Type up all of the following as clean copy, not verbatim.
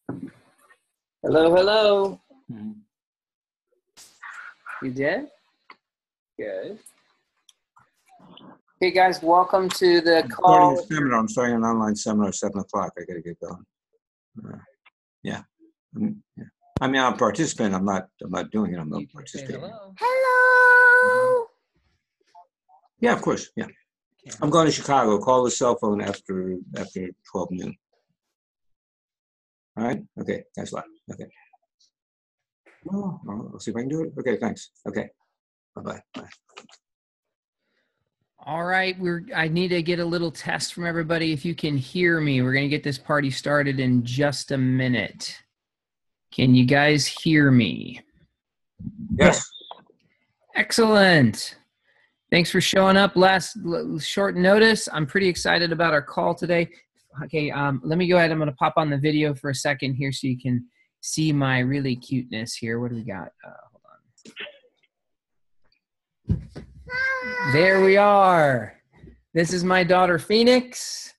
Hello, hello. Mm-hmm. You did? Good. Hey guys, welcome to the call. I'm starting an online seminar at 7 o'clock. I got to get going. Yeah. I mean, I'm a participant. I'm not doing it. I'm not participating. Hello. Hello. Yeah, of course. Yeah. I'm going to Chicago. Call the cell phone after 12 noon. All right. Okay. Thanks a lot. Okay. Oh, I'll see if I can do it. Okay. Thanks. Okay. Bye-bye. Bye. All right, I need to get a little test from everybody. If you can hear me, we're going to get this party started in just a minute. Can you guys hear me? Yes. Excellent. Thanks for showing up last short notice. I'm pretty excited about our call today. Okay, let me go ahead. I'm going to pop on the video for a second here so you can see my really cuteness here. What do we got? Hold on. There we are. This is my daughter, Phoenix.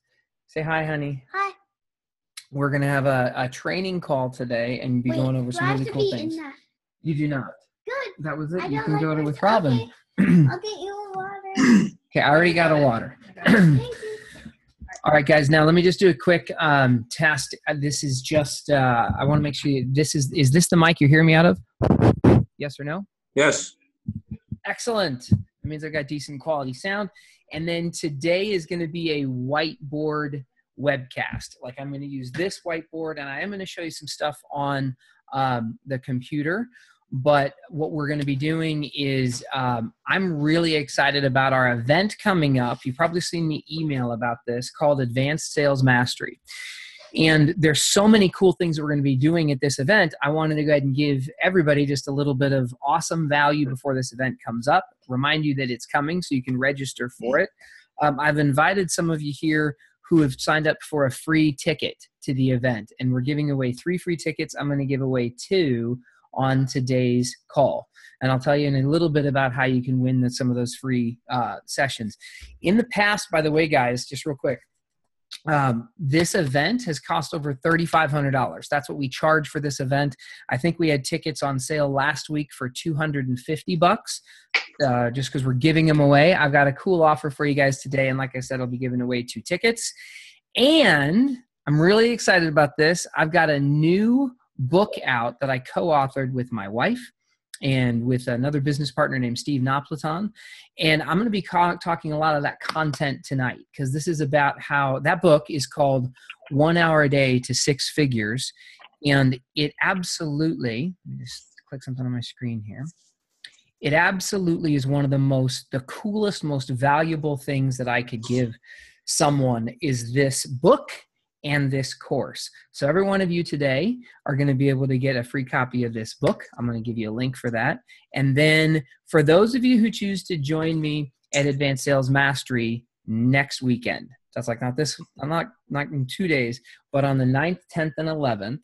Say hi, honey. Hi. We're going to have a training call today and be going over some really cool things. You do not. Good. That was it. You can go to with Robin. Okay. I'll get you a water. Okay, I already got a water. Thank you. All right, guys. Now let me just do a quick test. This is just. I want to make sure this is this the mic you're hearing me out of? Yes or no? Yes. Excellent. That means I got decent quality sound. And then today is going to be a whiteboard webcast. Like I'm going to use this whiteboard, and I am going to show you some stuff on the computer. But what we're going to be doing is I'm really excited about our event coming up. You've probably seen the email about this called Advanced Sales Mastery. And there's so many cool things that we're going to be doing at this event. I wanted to go ahead and give everybody just a little bit of awesome value before this event comes up. Remind you that it's coming so you can register for it. I've invited some of you here who have signed up for a free ticket to the event. And we're giving away 3 free tickets. I'm going to give away 2 on today's call. And I'll tell you in a little bit about how you can win some of those free sessions. In the past, by the way, guys, just real quick, this event has cost over $3,500. That's what we charge for this event. I think we had tickets on sale last week for $250, just because we're giving them away. I've got a cool offer for you guys today. And like I said, I'll be giving away 2 tickets. And I'm really excited about this. I've got a new book out that I co-authored with my wife and with another business partner named Steve Napolitan. And I'm going to be talking a lot of that content tonight, because this is about how that book is called 1 hour a day to 6 figures. And it absolutely, let me just click something on my screen here. It absolutely is one of the coolest, most valuable things that I could give someone is this book and this course. So every one of you today are going to be able to get a free copy of this book. I'm going to give you a link for that. And then for those of you who choose to join me at Advanced Sales Mastery next weekend, that's like not in 2 days, but on the 9th, 10th, and 11th,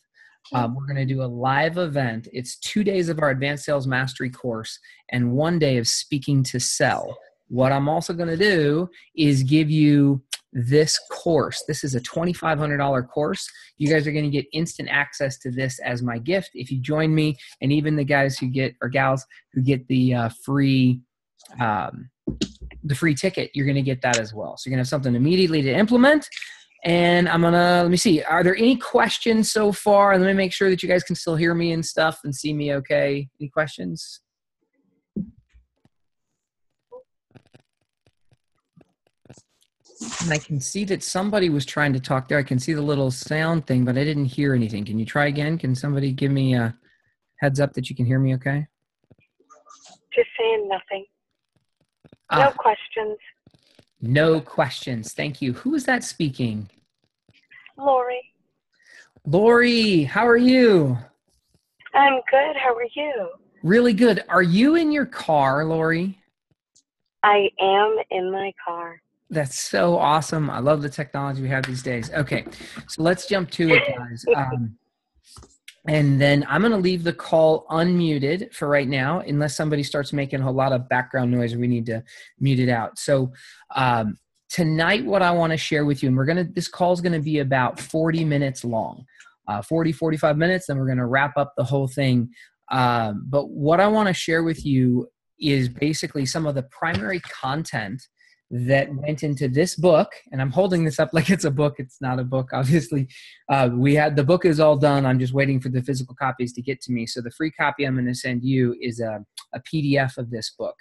we're going to do a live event. It's 2 days of our Advanced Sales Mastery course and 1 day of speaking to sell. What I'm also going to do is give you this course. This is a $2,500 course. You guys are going to get instant access to this as my gift if you join me, and even the guys who get, or gals who get the free ticket, you're going to get that as well. So you're going to have something immediately to implement. And let me see, are there any questions so far? And let me make sure that you guys can still hear me and stuff and see me okay. Any questions? And I can see that somebody was trying to talk there. I can see the little sound thing, but I didn't hear anything. Can you try again? Can somebody give me a heads up that you can hear me okay? Just saying nothing. No questions. No questions. Thank you. Who is that speaking? Lori. Lori, how are you? I'm good. How are you? Really good. Are you in your car, Lori? I am in my car. That's so awesome. I love the technology we have these days. Okay, so let's jump to it, guys. And then I'm going to leave the call unmuted for right now, unless somebody starts making a whole lot of background noise. We need to mute it out. So tonight, what I want to share with you, and this call is going to be about 40 minutes long. 45 minutes, then we're going to wrap up the whole thing. But what I want to share with you is basically some of the primary content that went into this book. And I'm holding this up like it's a book. It's not a book, obviously. The book is all done. I'm just waiting for the physical copies to get to me. So the free copy I'm going to send you is a PDF of this book.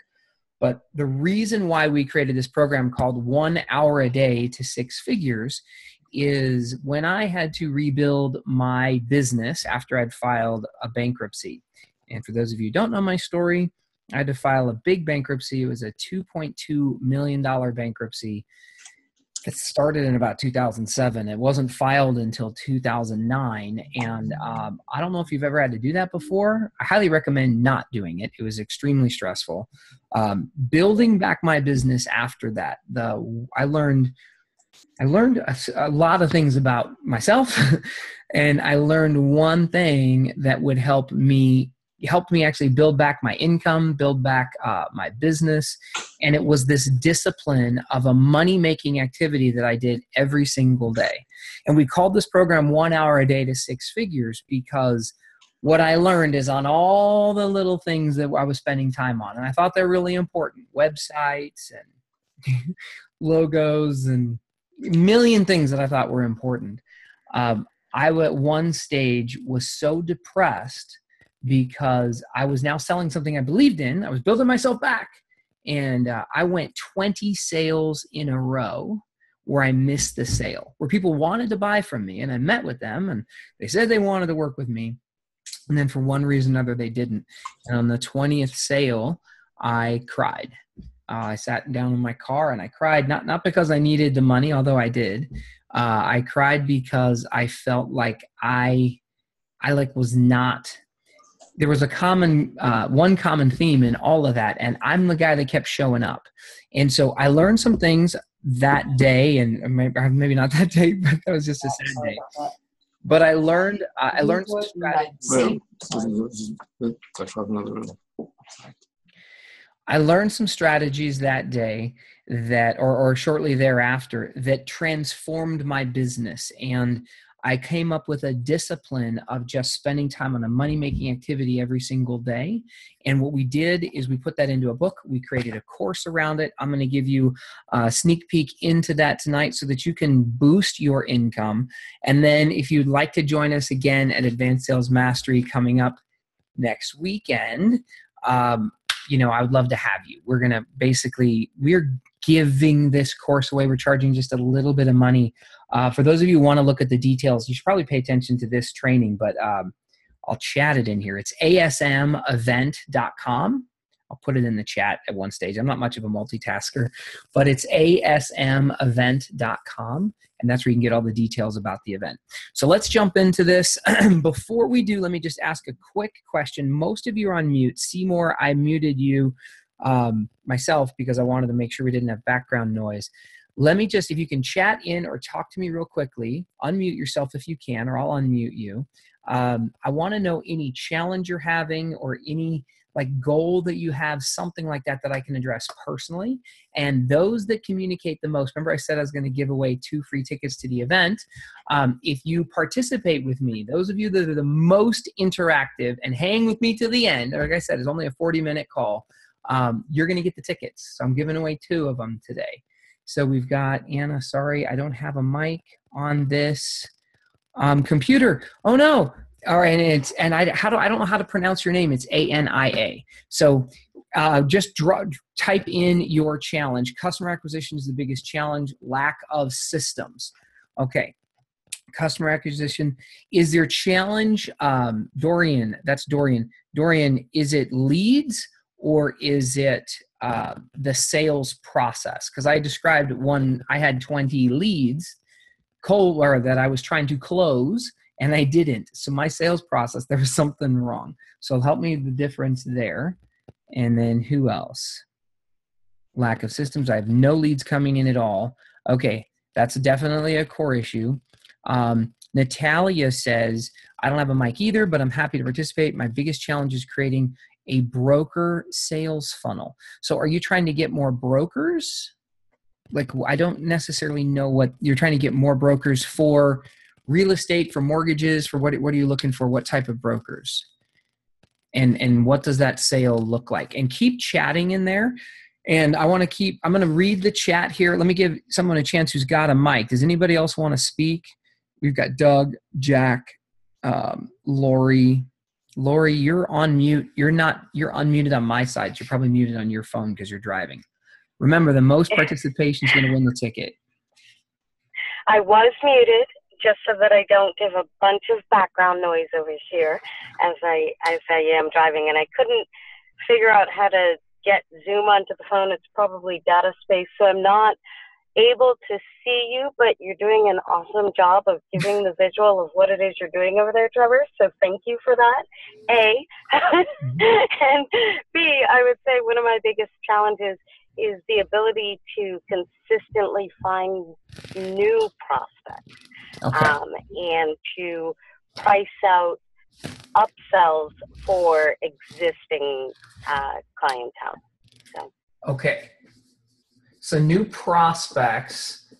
But the reason why we created this program called 1 hour a day to 6 figures is when I had to rebuild my business after I'd filed a bankruptcy. And for those of you who don't know my story, I had to file a big bankruptcy. It was a $2.2 million bankruptcy. It started in about 2007. It wasn't filed until 2009. And I don't know if you've ever had to do that before. I highly recommend not doing it. It was extremely stressful. Building back my business after that, I learned a lot of things about myself. And I learned one thing that would help me actually build back my income, build back my business. And it was this discipline of a money-making activity that I did every single day. And we called this program 1 hour a day to 6 figures because what I learned is on all the little things that I was spending time on. And I thought they're really important. Websites and logos and a million things that I thought were important. I at one stage was so depressed because I was now selling something I believed in. I was building myself back. And I went 20 sales in a row where I missed the sale, where people wanted to buy from me. And I met with them and they said they wanted to work with me. And then for one reason or another, they didn't. And on the 20th sale, I cried. I sat down in my car and I cried, not because I needed the money, although I did. I cried because I felt like I was not. There was one common theme in all of that, and I'm the guy that kept showing up. And so I learned some things that day, and maybe not that day, but that was just a sad day. But I learned some strategies. I learned some strategies that day or shortly thereafter that transformed my business. And I came up with a discipline of just spending time on a money-making activity every single day. And what we did is we put that into a book. We created a course around it. I'm going to give you a sneak peek into that tonight so that you can boost your income. And then if you'd like to join us again at Advanced Sales Mastery coming up next weekend, I would love to have you. We're giving this course away. We're charging just a little bit of money. For those of you who want to look at the details, you should probably pay attention to this training, but I'll chat it in here. It's asmevent.com. I'll put it in the chat at one stage. I'm not much of a multitasker, but it's asmevent.com, and that's where you can get all the details about the event. So let's jump into this. Before we do, let me just ask a quick question. Most of you are on mute. Seymour, I muted you myself because I wanted to make sure we didn't have background noise. Let me just, if you can chat in or talk to me real quickly, unmute yourself if you can, or I'll unmute you. I want to know any challenge you're having or any goal that you have, something like that I can address personally. And those that communicate the most, remember I said I was going to give away 2 free tickets to the event. If you participate with me, those of you that are the most interactive and hang with me to the end, like I said, it's only a 40-minute call, you're going to get the tickets. So I'm giving away 2 of them today. So we've got Anna. Sorry, I don't have a mic on this computer. Oh no! All right, I don't know how to pronounce your name. It's ANIA. So just type in your challenge. Customer acquisition is the biggest challenge. Lack of systems. Okay. Customer acquisition is their challenge. Dorian, that's Dorian. Dorian, is it leads or is it the sales process? Because I described I had 20 leads that I was trying to close and I didn't. So my sales process, there was something wrong. So help me with the difference there. And then who else? Lack of systems. I have no leads coming in at all. Okay, that's definitely a core issue. Natalia says, I don't have a mic either, but I'm happy to participate. My biggest challenge is creating a broker sales funnel. So are you trying to get more brokers? I don't necessarily know what you're trying to get more brokers for real estate, for mortgages, for what are you looking for? What type of brokers? And what does that sale look like? And keep chatting in there. And I'm going to read the chat here. Let me give someone a chance who's got a mic. Does anybody else want to speak? We've got Doug, Jack, Lori. Lori, you're on mute. You're unmuted on my side. You're probably muted on your phone because you're driving. Remember, the most participation is going to win the ticket. I was muted just so that I don't give a bunch of background noise over here as I am driving, and I couldn't figure out how to get Zoom onto the phone. It's probably data space, so I'm not able to see you, but you're doing an awesome job of giving the visual of what it is you're doing over there, Trevor. So thank you for that, A. And B, I would say one of my biggest challenges is the ability to consistently find new prospects, and to price out upsells for existing clientele. Okay. So new prospects,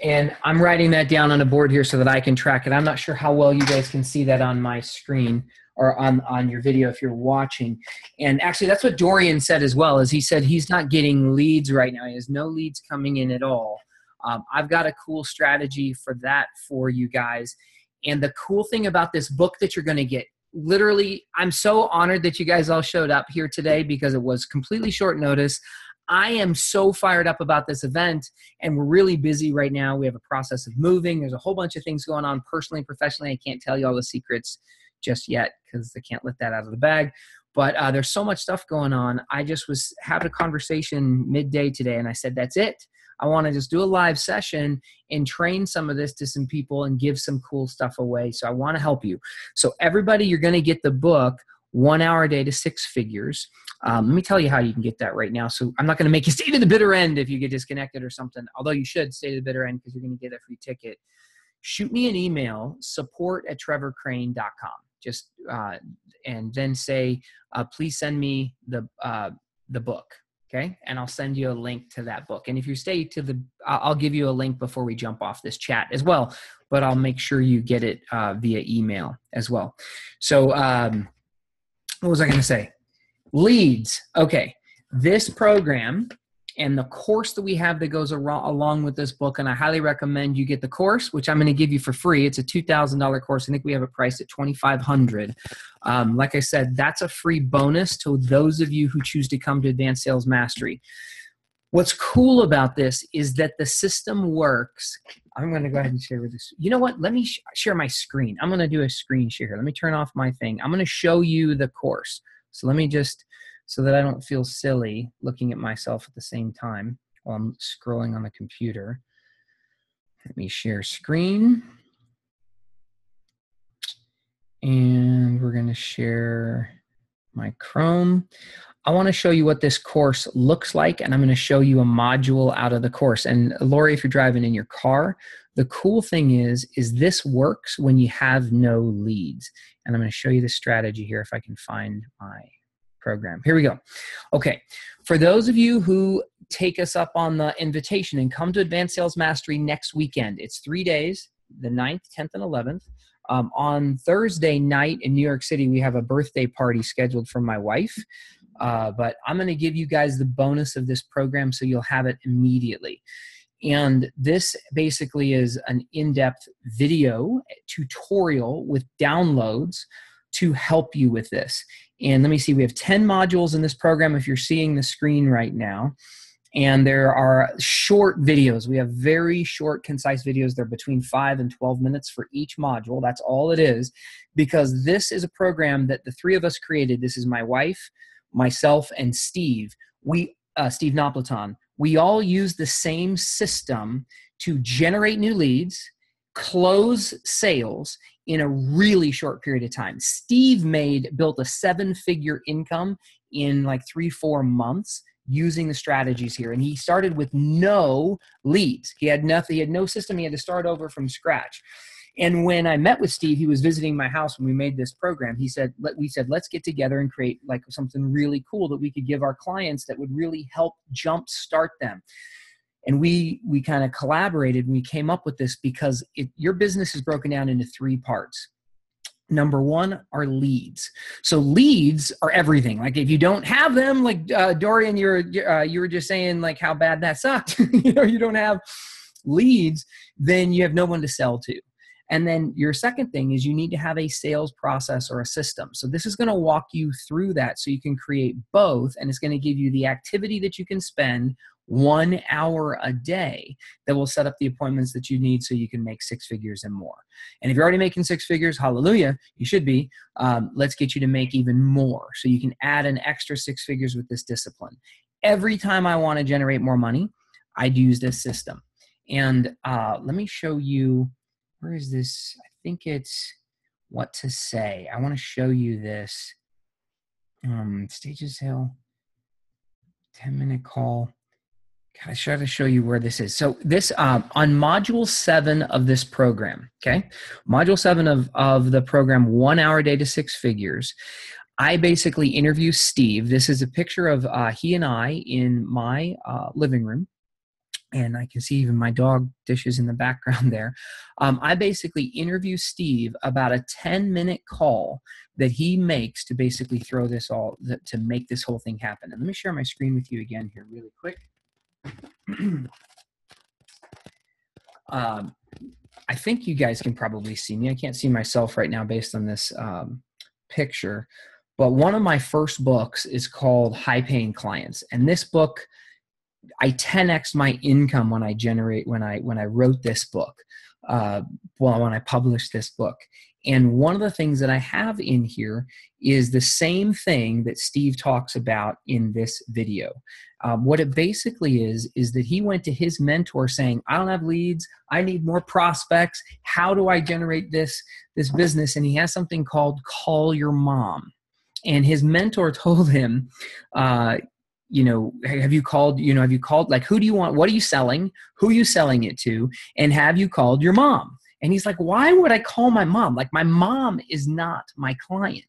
and I'm writing that down on a board here so that I can track it. I'm not sure how well you guys can see that on my screen or on your video if you're watching. And actually that's what Dorian said as well, is he said he's not getting leads right now. He has no leads coming in at all. I've got a cool strategy for that for you guys. And the cool thing about this book that you're going to get, literally, I'm so honored that you guys all showed up here today because it was completely short notice. I am so fired up about this event, and we're really busy right now. We have a process of moving. There's a whole bunch of things going on personally and professionally. I can't tell you all the secrets just yet because I can't let that out of the bag. But there's so much stuff going on. I just was having a conversation midday today, and I said, that's it. I want to just do a live session and train some of this to some people and give some cool stuff away. So I want to help you. So everybody, you're going to get the book, 1 hour a day to 6 figures. Let me tell you how you can get that right now. So I'm not going to make you stay to the bitter end if you get disconnected or something, although you should stay to the bitter end because you're going to get a free ticket. Shoot me an email, support@trevorcrane.com. Just and then say, please send me the book. Okay. And I'll send you a link to that book. And if you stay to I'll give you a link before we jump off this chat as well, but I'll make sure you get it via email as well. So what was I going to say? Leads. Okay. This program and the course that we have that goes along with this book, and I highly recommend you get the course, which I'm going to give you for free. It's a $2,000 course. I think we have it priced at $2,500. Like I said, that's a free bonus to those of you who choose to come to Advanced Sales Mastery. What's cool about this is that the system works. I'm going to go ahead and share with this. You know what? Let me share my screen. I'm going to do a screen share here. Let me turn off my thing. I'm going to show you the course. So let me just, so that I don't feel silly looking at myself at the same time while I'm scrolling on the computer. Let me share screen. And we're going to share my Chrome. I want to show you what this course looks like, and I'm going to show you a module out of the course. And Lori, if you're driving in your car, the cool thing is this works when you have no leads. And I'm going to show you the strategy here if I can find my program. Here we go. Okay. For those of you who take us up on the invitation and come to Advanced Sales Mastery next weekend, it's 3 days, the 9th, 10th, and 11th. On Thursday night in New York City, we have a birthday party scheduled for my wife. But I'm going to give you guys the bonus of this program so you'll have it immediately. And this basically is an in-depth video tutorial with downloads to help you with this. And let me see, we have 10 modules in this program if you're seeing the screen right now. And there are short videos. We have very short, concise videos. They're between 5 and 12 minutes for each module. That's all it is, because this is a program that the three of us created. This is my wife, myself, and Steve. Steve Nopleton. We all use the same system to generate new leads, close sales in a really short period of time. Steve built a 7-figure income in like 3-4 months using the strategies here. And he started with no leads. He had nothing. He had no system. He had to start over from scratch. And when I met with Steve, he was visiting my house when we made this program. We said, let's get together and create like something really cool that we could give our clients that would really help jumpstart them. And we kind of collaborated and we came up with this because your business is broken down into 3 parts. Number 1 are leads. So leads are everything. Like if you don't have them, like Dorian, you were just saying like how bad that sucked. You don't have leads, then you have no one to sell to. And then your second thing is you need to have a sales process or a system. So this is going to walk you through that so you can create both, and it's going to give you the activity that you can spend 1 hour a day that will set up the appointments that you need so you can make 6 figures and more. And if you're already making 6 figures, hallelujah, you should be. Let's get you to make even more so you can add an extra 6 figures with this discipline. Every time I want to generate more money, I'd use this system. And let me show you, where is this? I think it's what to say. I want to show you this. Stages Hill, 10-minute call. I try to show you where this is. So this on module 7 of this program, okay? Module 7 of the program, 1 hour a day to 6 figures. I basically interview Steve. This is a picture of he and I in my living room. And I can see even my dog dishes in the background there. I basically interview Steve about a 10-minute call that he makes to basically throw this all, to make this whole thing happen. And let me share my screen with you again here really quick. I think you guys can probably see me. I can't see myself right now based on this picture. But one of my first books is called High Paying Clients. And this book, I 10x my income when I wrote this book, when I published this book. And one of the things that I have in here is the same thing that Steve talks about in this video. What it basically is that he went to his mentor saying, I don't have leads. I need more prospects. How do I generate this business? And he has something called Call Your Mom. And his mentor told him, have you called, like, who do you want? What are you selling? Who are you selling it to? And have you called your mom? And he's like, why would I call my mom? Like, my mom is not my client.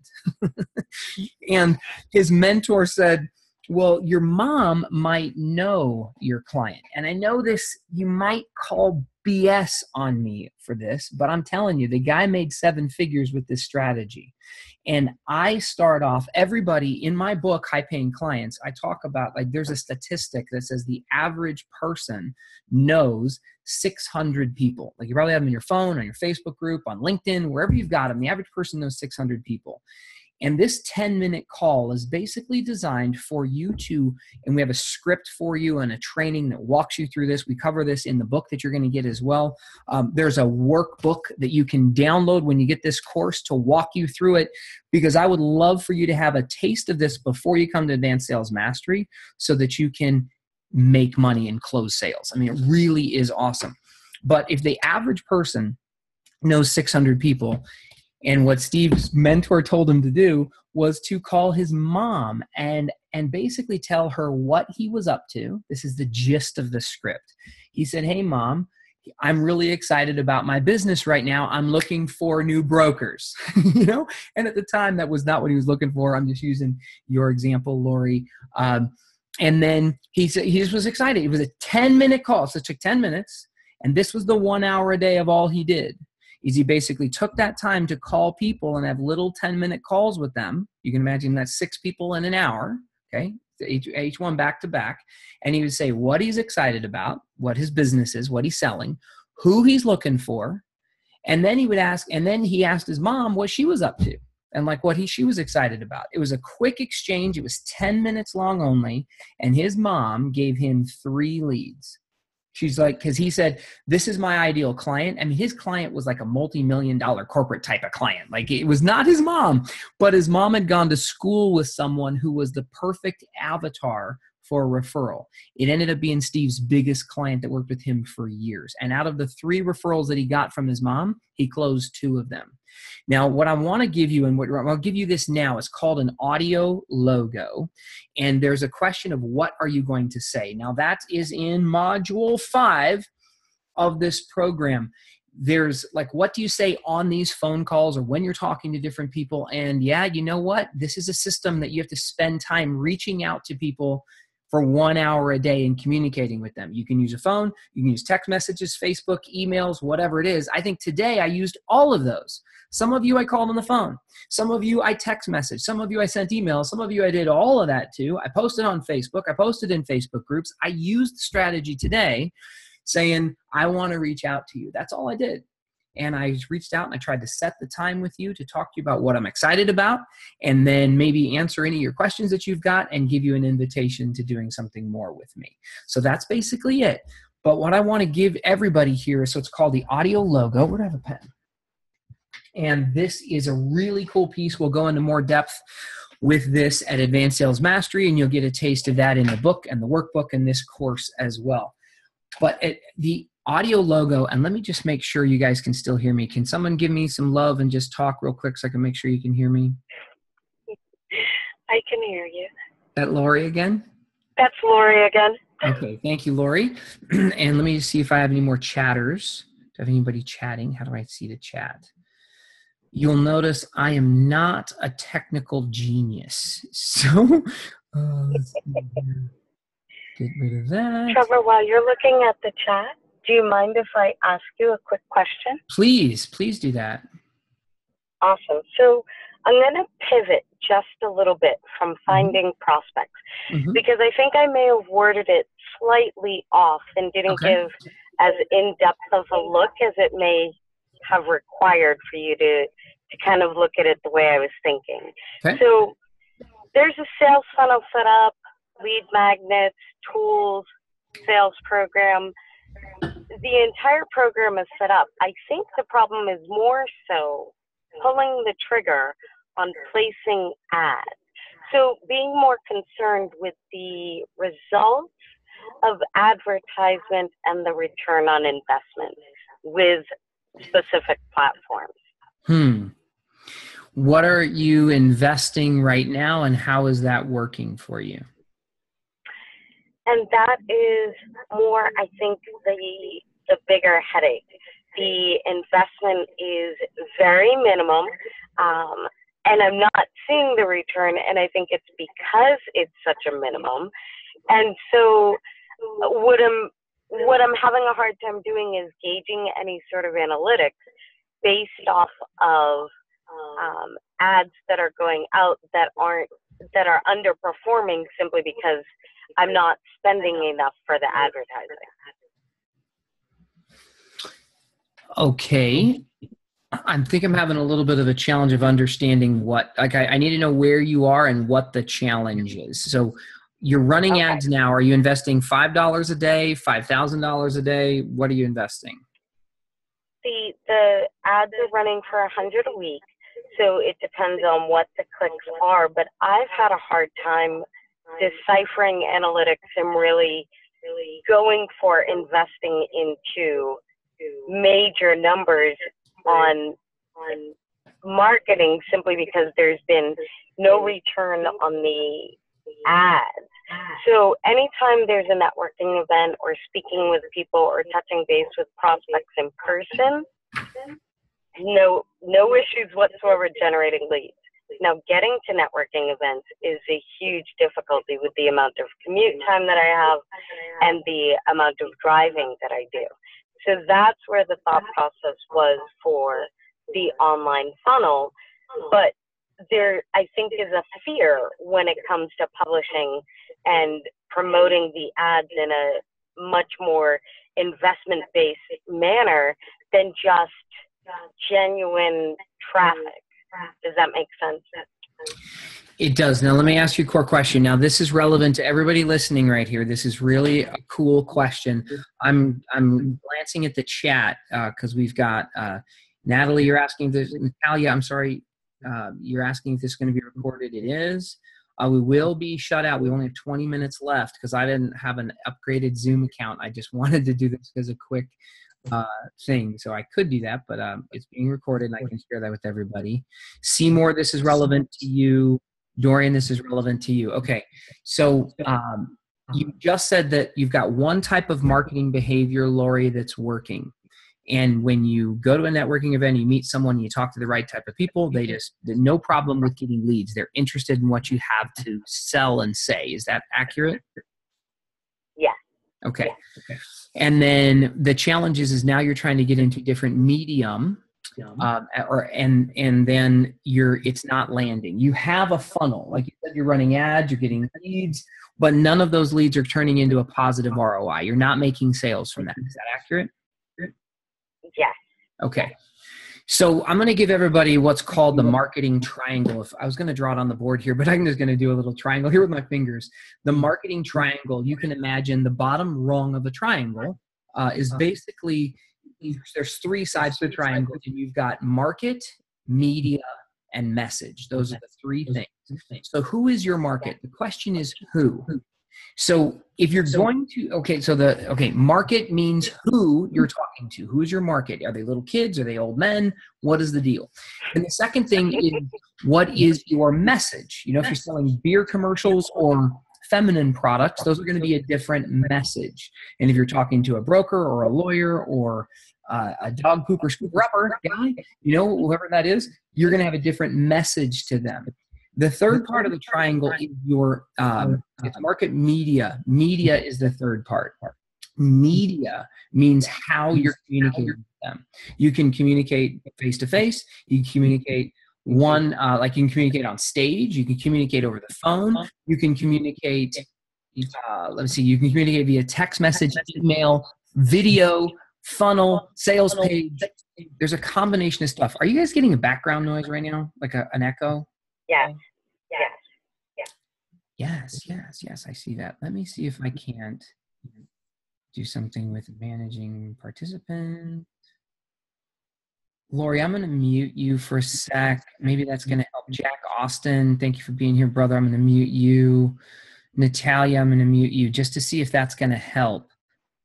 And his mentor said, well, your mom might know your client. And I know this, you might call BS on me for this, but I'm telling you, the guy made 7 figures with this strategy. And I start off, everybody in my book, High Paying Clients, I talk about, like, there's a statistic that says the average person knows 600 people. Like, you probably have them in your phone, on your Facebook group, on LinkedIn, wherever you've got them, the average person knows 600 people. And this 10-minute call is basically designed for you to, and we have a script for you and a training that walks you through this. We cover this in the book that you're going to get as well. There's a workbook that you can download when you get this course to walk you through it, because I would love for you to have a taste of this before you come to Advanced Sales Mastery so that you can make money and close sales. I mean, it really is awesome. But if the average person knows 600 people, and what Steve's mentor told him to do was to call his mom and basically tell her what he was up to. This is the gist of the script. He said, hey, Mom, I'm really excited about my business right now. I'm looking for new brokers. And at the time, that was not what he was looking for. I'm just using your example, Lori. And then he said he just was excited. It was a 10-minute call. So it took 10 minutes. And this was the 1 hour a day of all he did. Is he basically took that time to call people and have little 10-minute calls with them. You can imagine that's 6 people in an hour, okay? Each one back to back. And he would say what he's excited about, what his business is, what he's selling, who he's looking for. And then he would ask, and then he asked his mom what she was up to and like what she was excited about. It was a quick exchange. It was 10 minutes long only. And his mom gave him 3 leads. She's like, because he said, this is my ideal client. I mean, his client was like a multi-million-dollar corporate type of client. Like, it was not his mom, but his mom had gone to school with someone who was the perfect avatar for a referral. It ended up being Steve's biggest client that worked with him for years. And out of the 3 referrals that he got from his mom, he closed 2 of them. Now, what I want to give you, and what I'll give you this now, is called an audio logo. And there's a question of what are you going to say? Now, that is in module 5 of this program. There's like, what do you say on these phone calls or when you're talking to different people? And yeah, you know what? This is a system that you have to spend time reaching out to people for 1 hour a day in communicating with them. You can use a phone, you can use text messages, Facebook, emails, whatever it is. I think today I used all of those. Some of you I called on the phone. Some of you I text messaged. Some of you I sent emails. Some of you I did all of that too. I posted on Facebook. I posted in Facebook groups. I used the strategy today saying, I want to reach out to you. That's all I did. And I reached out and I tried to set the time with you to talk to you about what I'm excited about, and then maybe answer any of your questions that you've got and give you an invitation to doing something more with me. So that's basically it. But what I want to give everybody here is, so it's called the audio logo. Where do I have a pen? And this is a really cool piece. We'll go into more depth with this at Advanced Sales Mastery, and you'll get a taste of that in the book and the workbook and this course as well. But the audio logo, and let me just make sure you guys can still hear me. Can someone give me some love and just talk real quick so I can make sure you can hear me? I can hear you. That Lori again? That's Lori again. Okay, thank you, Lori. And let me see if I have any more chatters. Do I have anybody chatting? How do I see the chat? You'll notice I am not a technical genius. So let's see here. Get rid of that. Trevor, while you're looking at the chat, do you mind if I ask you a quick question? Please do that. Awesome. So I'm going to pivot just a little bit from finding prospects, because I think I may have worded it slightly off and didn't give as in-depth of a look as it may have required for you to kind of look at it the way I was thinking. Okay. So there's a sales funnel set up, lead magnets, tools, sales program. The entire program is set up. I think the problem is more so pulling the trigger on placing ads. So being more concerned with the results of advertisement and the return on investment with specific platforms. What are you investing right now, and how is that working for you? And that is more, I think, the bigger headache. The investment is very minimum, and I'm not seeing the return, and I think it's because it's such a minimum. And so what I'm having a hard time doing is gauging any sort of analytics based off of ads that are going out that are underperforming simply because I'm not spending enough for the advertising. Okay. I think I'm having a little bit of a challenge of understanding I need to know where you are and what the challenge is. So you're running ads now. Are you investing $5 a day, $5,000 a day? What are you investing? The ads are running for 100 a week, so it depends on what the clicks are. But I've had a hard time deciphering analytics and really going for investing into major numbers on marketing simply because there's been no return on the ads. So anytime there's a networking event or speaking with people or touching base with prospects in person, no issues whatsoever generating leads. Now, getting to networking events is a huge difficulty with the amount of commute time that I have and the amount of driving that I do. So that's where the thought process was for the online funnel. But there, I think, is a fear when it comes to publishing and promoting the ads in a much more investment-based manner than just genuine traffic. Does that make sense? It does. Now, let me ask you a core question. Now, this is relevant to everybody listening right here. This is really a cool question. I'm glancing at the chat because we've got Natalie, you're asking if this, Natalia, I'm sorry, you're asking if this is going to be recorded. It is. We will be shut out. We only have 20 minutes left because I didn't have an upgraded Zoom account. I just wanted to do this as a quick thing. So I could do that, but it's being recorded and I can share that with everybody. Seymour, this is relevant to you. Dorian, this is relevant to you. Okay. So you just said that you've got one type of marketing behavior, Lori, that's working. And when you go to a networking event, you meet someone, you talk to the right type of people, they're no problem with getting leads. They're interested in what you have to sell and say. Is that accurate? Okay. And then the challenge is now you're trying to get into different medium, and then it's not landing. You have a funnel, like you said, you're running ads, you're getting leads, but none of those leads are turning into a positive ROI. You're not making sales from that. Is that accurate? Yes. Okay. So I'm going to give everybody what's called the marketing triangle. If I was going to draw it on the board here, but I'm just going to do a little triangle here with my fingers. The marketing triangle, you can imagine the bottom rung of the triangle is basically, there's three sides to the triangle, and you've got market, media, and message. Those are the three things. So who is your market? The question is who. So if you're going to, market means who you're talking to. Who is your market? Are they little kids? Are they old men? What is the deal? And the second thing is, what is your message? You know, if you're selling beer commercials or feminine products, those are going to be a different message. And if you're talking to a broker or a lawyer or a dog pooper scooper upper guy, you know, whoever that is, you're going to have a different message to them. The third part of the triangle is your it's market, media. Media is the third part. Media means how you're communicating with them. You can communicate face to face. You can communicate like you can communicate on stage. You can communicate over the phone. You can communicate. You can communicate via text message, email, video, funnel, sales page. There's a combination of stuff. Are you guys getting a background noise right now, like an echo? Yes. Yes, I see that. Let me see if I can't do something with managing participants. Lori, I'm going to mute you for a sec. Maybe that's going to help. Jack Austin, thank you for being here, brother. I'm going to mute you. Natalia, I'm going to mute you just to see if that's going to help.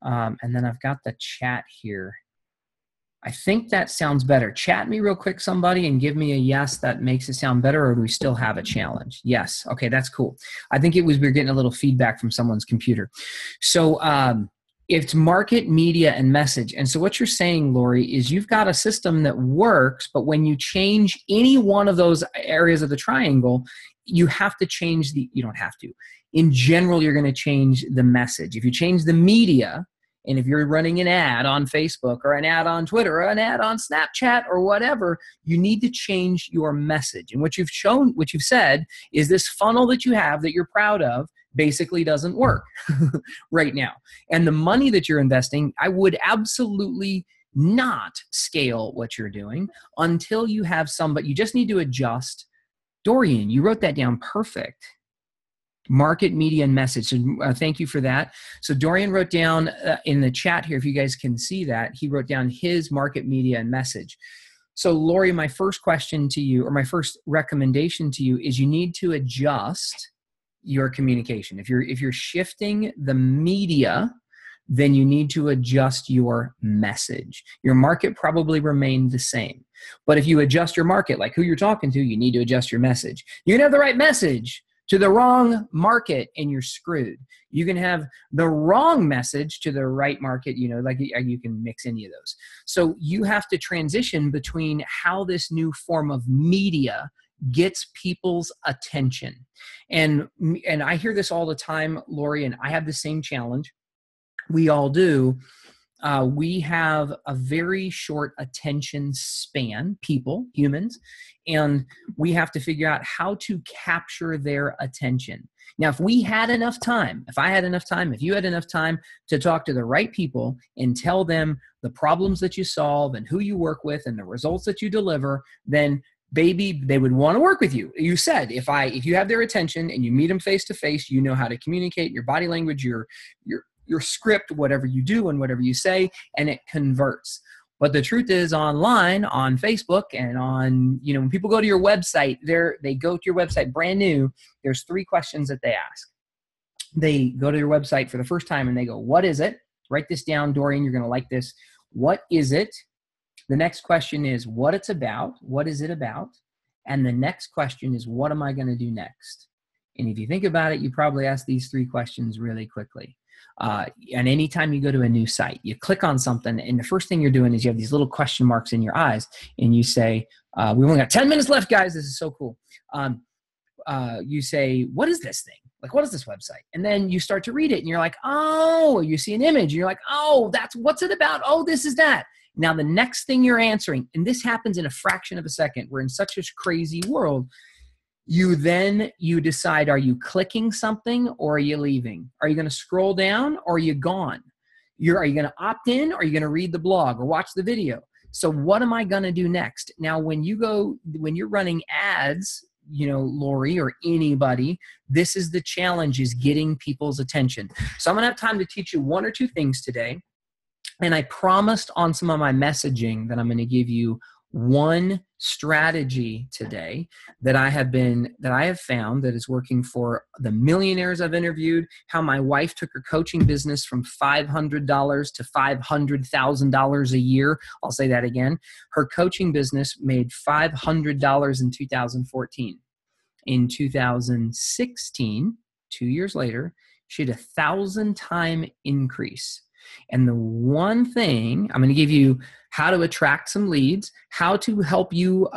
And then I've got the chat here. I think that sounds better. Chat me real quick, somebody, and give me a yes that makes it sound better, or do we still have a challenge? Yes. Okay, that's cool. I think we're getting a little feedback from someone's computer. So it's market, media, and message. And so what you're saying, Lori, is you've got a system that works, but when you change any one of those areas of the triangle, you have to change you don't have to. In general, you're going to change the message. If you change the media, and if you're running an ad on Facebook or an ad on Twitter or an ad on Snapchat or whatever, you need to change your message. And what you've said is this funnel that you have that you're proud of basically doesn't work right now. And the money that you're investing, I would absolutely not scale what you're doing until you have somebody. You just need to adjust. Dorian, you wrote that down perfect. Market, media, and message. So thank you for that. So Dorian wrote down in the chat here, if you guys can see that, he wrote down his market, media, and message. So Lori, my first question to you, or my first recommendation to you, is you need to adjust your communication. If you're shifting the media, then you need to adjust your message. Your market probably remained the same. But if you adjust your market, like who you're talking to, you need to adjust your message. You can have the right message to the wrong market and you're screwed. You can have the wrong message to the right market, like you can mix any of those. So you have to transition between how this new form of media gets people's attention. And I hear this all the time, Lori, and I have the same challenge. We all do. We have a very short attention span, humans, and we have to figure out how to capture their attention. Now, if I had enough time, if you had enough time to talk to the right people and tell them the problems that you solve and who you work with and the results that you deliver, then baby, they would want to work with you. You said, if you have their attention and you meet them face to face, you know how to communicate, your body language, your script, whatever you do and whatever you say, and it converts. But the truth is, online, on Facebook, and on, when people go to your website, they go to your website brand new, there's 3 questions that they ask. They go to your website for the first time and they go, what is it? Write this down, Dorian, you're going to like this. What is it? The next question is what it's about. What is it about? And the next question is, what am I going to do next? And if you think about it, you probably ask these 3 questions really quickly. And anytime you go to a new site, you click on something, and the first thing you're doing is you have these little question marks in your eyes, and you say, we only got 10 minutes left, guys. This is so cool. You say, what is this thing? Like, what is this website? And then you start to read it and you're like, oh, you see an image and you're like, oh, what's it about? Oh, this is that. Now, the next thing you're answering, and this happens in a fraction of a second, we're in such a crazy world, you decide, are you clicking something or are you leaving? Are you going to scroll down or are you gone? Are you going to opt in or are you going to read the blog or watch the video? So what am I going to do next? Now, when you're running ads, Lori or anybody, this is the challenge, is getting people's attention. So I'm going to have time to teach you one or two things today. And I promised on some of my messaging that I'm going to give you one strategy today that I have found that is working for the millionaires I've interviewed, how my wife took her coaching business from $500 to $500,000 a year. I'll say that again. Her coaching business made $500 in 2014. In 2016, 2 years later, she had 1,000-time increase. And the one thing, I'm going to give you how to attract some leads, how to help you,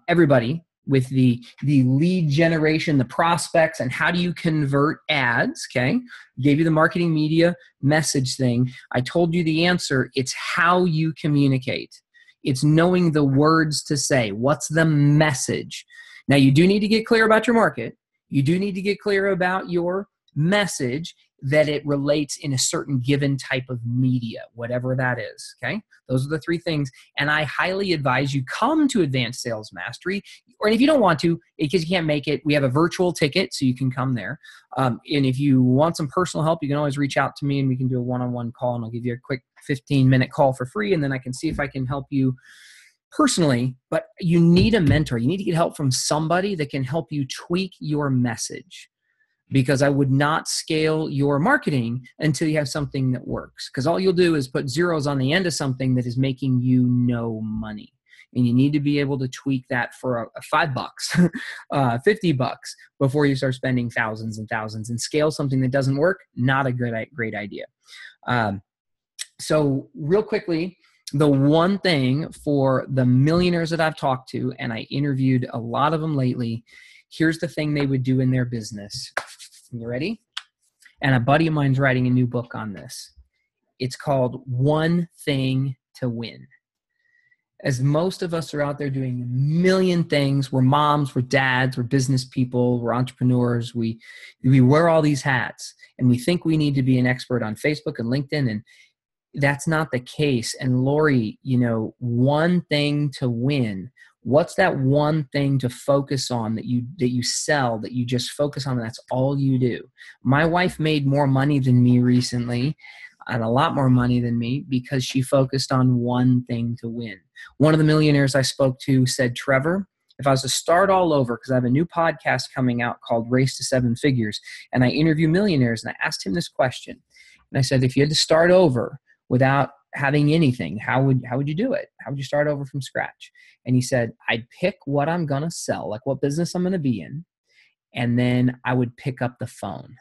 everybody, with the lead generation, the prospects, and how do you convert ads, okay? Gave you the marketing media message thing. I told you the answer. It's how you communicate. It's knowing the words to say. What's the message? Now, you do need to get clear about your market. You do need to get clear about your message, that it relates in a certain given type of media, whatever that is, okay? Those are the three things. And I highly advise you come to Advanced Sales Mastery, or if you don't want to, because you can't make it, we have a virtual ticket, so you can come there. And if you want some personal help, you can always reach out to me and we can do a one-on-one call, and I'll give you a quick 15-minute call for free, and then I can see if I can help you personally. But you need a mentor. You need to get help from somebody that can help you tweak your message, because I would not scale your marketing until you have something that works. Because all you'll do is put zeros on the end of something that is making you no money. And you need to be able to tweak that for $5, $50 before you start spending thousands and thousands, and scale something that doesn't work. Not a great idea. So real quickly, the one thing for the millionaires that I've talked to, and I interviewed a lot of them lately, here's the thing they would do in their business. You ready? And a buddy of mine's writing a new book on this. It's called One Thing to Win. As most of us are out there doing a million things, we're moms, we're dads, we're business people, we're entrepreneurs, we wear all these hats, and we think we need to be an expert on Facebook and LinkedIn, and that's not the case. And Lori, one thing to win. What's that one thing to focus on that you sell, that you just focus on, and that's all you do? My wife made more money than me recently, and a lot more money than me, because she focused on one thing to win. One of the millionaires I spoke to said, Trevor, if I was to start all over, because I have a new podcast coming out called Race to Seven Figures, and I interview millionaires, and I asked him this question. And I said, if you had to start over without having anything, how would you do it? How would you start over from scratch? And he said, I'd pick what I'm going to sell, like what business I'm going to be in, and then I would pick up the phone.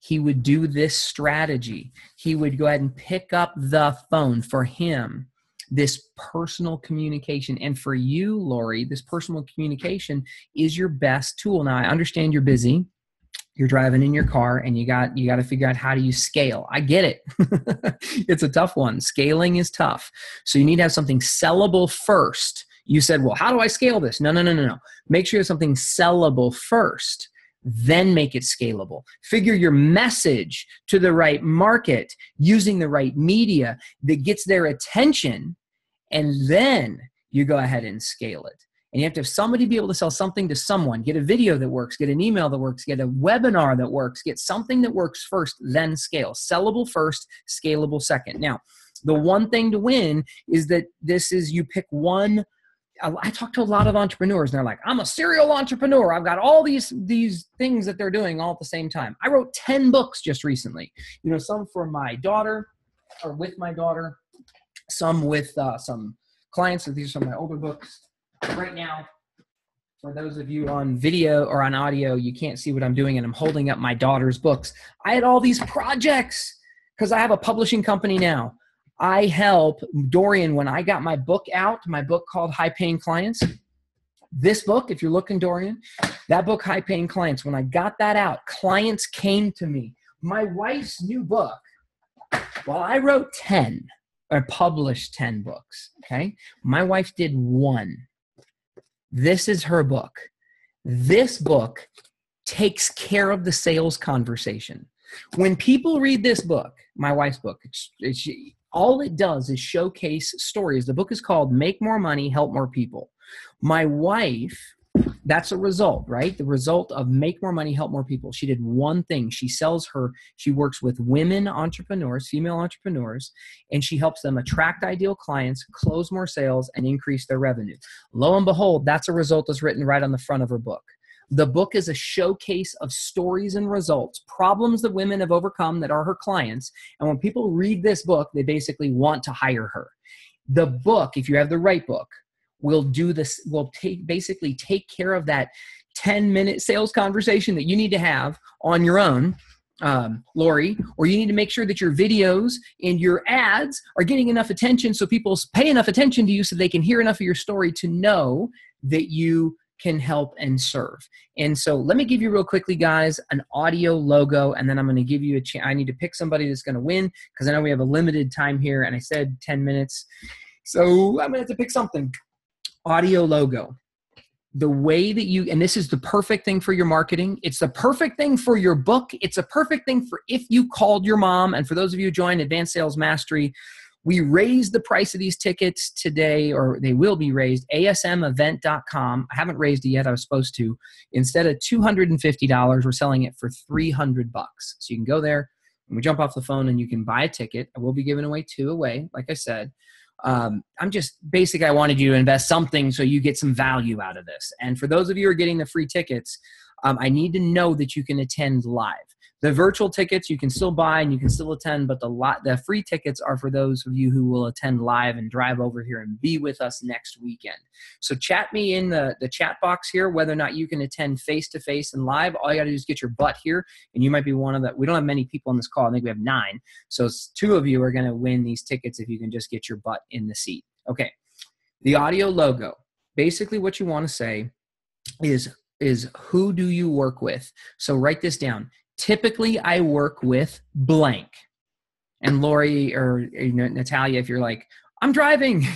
He would do this strategy. He would go ahead and pick up the phone. For him, this personal communication, and for you, Lori, this personal communication is your best tool. Now, I understand you're busy. You're driving in your car, and you got to figure out, how do you scale? I get it. It's a tough one. Scaling is tough. So you need to have something sellable first. You said, well, how do I scale this? No. Make sure you have something sellable first, then make it scalable. Figure your message to the right market using the right media that gets their attention, and then you go ahead and scale it. And you have to have somebody be able to sell something to someone, get a video that works, get an email that works, get a webinar that works, get something that works first, then scale. Sellable first, scalable second. Now, the one thing to win is that you pick one. I talk to a lot of entrepreneurs, and they're like, I'm a serial entrepreneur. I've got all these things that they're doing all at the same time. I wrote 10 books just recently, some for my daughter, or with my daughter, some with some clients. So these are some of my older books. Right now, for those of you on video or on audio, you can't see what I'm doing, and I'm holding up my daughter's books. I had all these projects because I have a publishing company now. I help Dorian, when I got my book out, my book called High Paying Clients, This book, if you're looking, Dorian, that book, High Paying Clients, when I got that out, clients came to me. My wife's new book, well, I wrote 10 or published 10 books, okay? My wife did 1. This is her book. This book takes care of the sales conversation. When people read this book, my wife's book, all it does is showcase stories. The book is called Make More Money, Help More People. My wife, that's a result, right? The result of Make More Money, Help More People. She did one thing. She works with women entrepreneurs, female entrepreneurs, and she helps them attract ideal clients, close more sales, and increase their revenue. Lo and behold, that's a result that's written right on the front of her book. The book is a showcase of stories and results, problems that women have overcome that are her clients. And when people read this book, they basically want to hire her. The book, if you have the right book, will do this, will basically take care of that 10-minute sales conversation that you need to have on your own, Lori, or you need to make sure that your videos and your ads are getting enough attention so people pay enough attention to you so they can hear enough of your story to know that you can help and serve. And so let me give you real quickly, guys, an audio logo, and then I'm going to give you I need to pick somebody that's going to win because I know we have a limited time here, and I said 10 minutes. So I'm going to have to pick something. Audio logo. The way that and this is the perfect thing for your marketing. It's the perfect thing for your book. It's a perfect thing for if you called your mom. And for those of you who joined Advanced Sales Mastery, we raised the price of these tickets today, or they will be raised, asmevent.com. I haven't raised it yet. I was supposed to. Instead of $250, we're selling it for $300. So you can go there and we jump off the phone and you can buy a ticket. I will be giving away 2 away, like I said. I wanted you to invest something so you get some value out of this. And for those of you who are getting the free tickets, I need to know that you can attend live. The virtual tickets you can still buy and you can still attend, but the free tickets are for those of you who will attend live and drive over here and be with us next weekend. So chat me in the chat box here whether or not you can attend face-to-face and live. All you got to do is get your butt here, and you might be one of the – we don't have many people on this call. I think we have 9. So 2 of you are going to win these tickets if you can just get your butt in the seat. Okay. The audio logo. Basically what you want to say is who do you work with? So write this down. Typically, I work with blank. And Lori or Natalia, if you're like, I'm driving,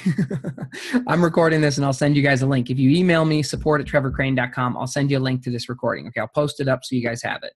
I'm recording this and I'll send you guys a link. If you email me, support@trevorcrane.com, I'll send you a link to this recording. Okay, I'll post it up so you guys have it.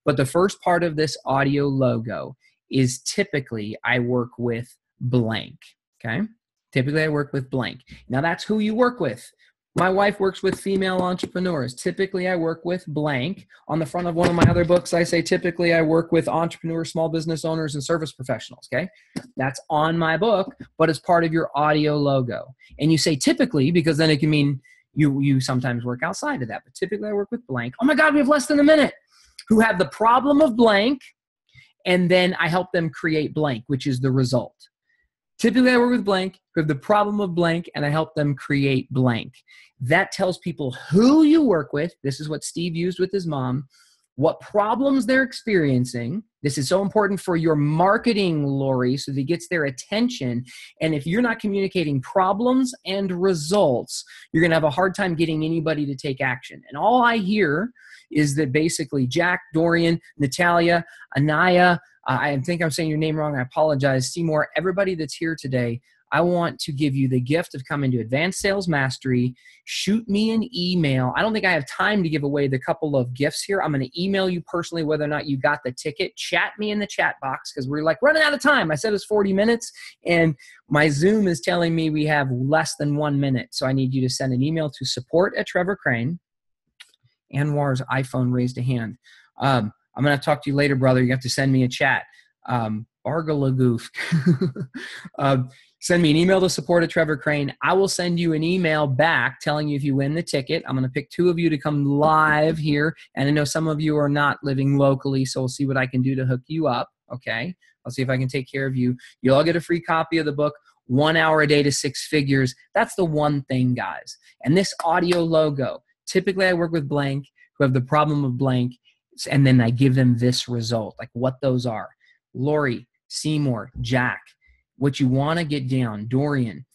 But the first part of this audio logo is typically I work with blank. Okay, typically I work with blank. Now that's who you work with. My wife works with female entrepreneurs. Typically, I work with blank. On the front of one of my other books, I say typically I work with entrepreneurs, small business owners, and service professionals, okay? That's on my book, but it's part of your audio logo. And you say typically because then it can mean you sometimes work outside of that. But typically, I work with blank. Oh, my God, we have less than a minute. Who have the problem of blank, and then I help them create blank, which is the result. Typically, I work with blank, who have the problem of blank, and I help them create blank. That tells people who you work with. This is what Steve used with his mom. What problems they're experiencing. This is so important for your marketing, Lori, so that it gets their attention. And if you're not communicating problems and results, you're going to have a hard time getting anybody to take action. And all I hear is that basically Jack, Dorian, Natalia, Anaya, I think I'm saying your name wrong. I apologize. Seymour, everybody that's here today, I want to give you the gift of coming to Advanced Sales Mastery. Shoot me an email. I don't think I have time to give away the couple of gifts here. I'm going to email you personally whether or not you got the ticket. Chat me in the chat box because we're like running out of time. I said it's 40 minutes, and my Zoom is telling me we have less than 1 minute. So I need you to send an email to support@TrevorCrane. Anwar's iPhone raised a hand. I'm going to talk to you later, brother. You have to send me a chat. Bargalagoof. Send me an email to support@TrevorCrane. I will send you an email back telling you if you win the ticket. I'm going to pick 2 of you to come live here. And I know some of you are not living locally, so we'll see what I can do to hook you up. Okay. I'll see if I can take care of you. You'll all get a free copy of the book, 1 hour a day to 6 figures. That's the one thing, guys. And this audio logo, typically I work with blank who have the problem of blank. And then I give them this result, like what those are. Lori, Seymour, Jack, what you want to get down, Dorian,